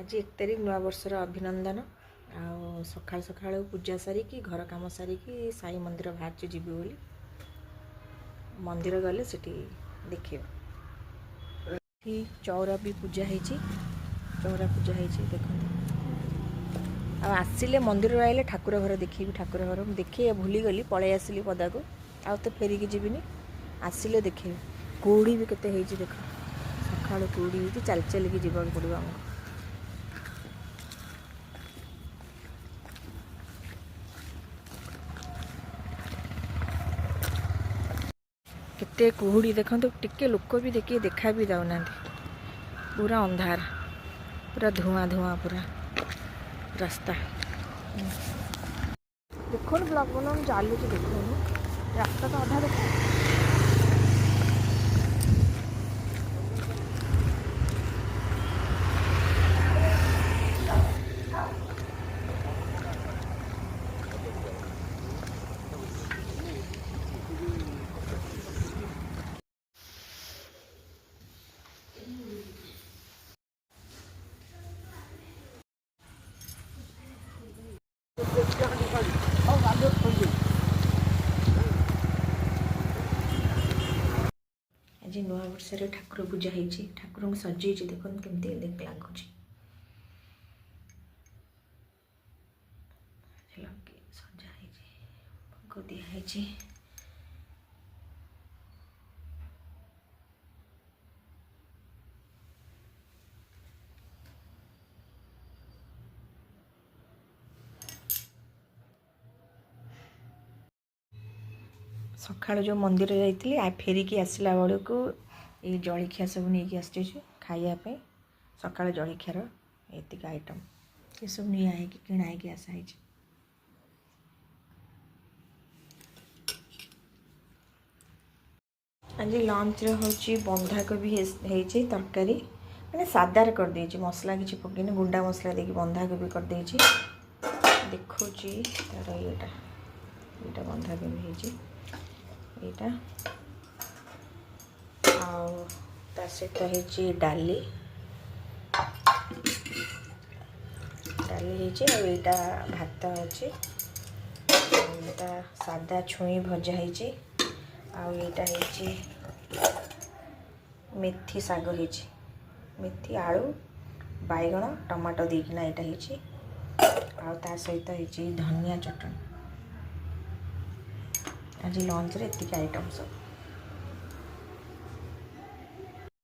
आज 1 तारिख नूआ वर्षर अभिनंदन आ सकाल सकाल पूजा सारिकी घर काम सारिकी साई मंदिर बाहर जीवी बोली मंदिर गले सेठी देखियो चौरा भी पूजा होती चौरा पूजा होती देखो आसिले मंदिर आइले ठाकुर घर देखी ठाकुर घर देखे भूली गली पलि आसली पदा को आ तो फेरिकी जीविनी आसिले देखे कौड़ी भी केते देख सका कौड़ी चल चल की जीवा पड़ो आमको केते कुहुड़ी देखो टिके लोक भी देखिए देखा भी जाऊना पूरा अंधार पूरा धुआं धुआं पूरा रास्ता देखो ब्लॉग बना चालू देखो रास्ता तो अधा देखो आज नुआ वर्ष ठाकुर पूजा होती ठाकुर को सजे देख केमती लगुच सजा भोग दिखाई सकाल जो मंदिर जाइली फेरिकी आसला बेलू को ये जलखिया सब नहीं आसचे खायापी सकाल जलखियार एतिक आइटम ये सब नहीं किणाई आसाई आज लंच हूँ बंधाकोबी तरकारी मैंने सादार कर दे मसला किसी पकईनि गुंडा मसला देकी बंधाकोबी कर दे देखो तार ये बंधाकोबी है यहाँ ता सहित है डाली डाली होटा भात अच्छे सादा छुई भजा होटा है मेथी साग हो मेथी आलू बैगण टमाटो देकिना यहाँ ता सहित है धनिया चटनी आज लंच रे एतिक आइटम सब।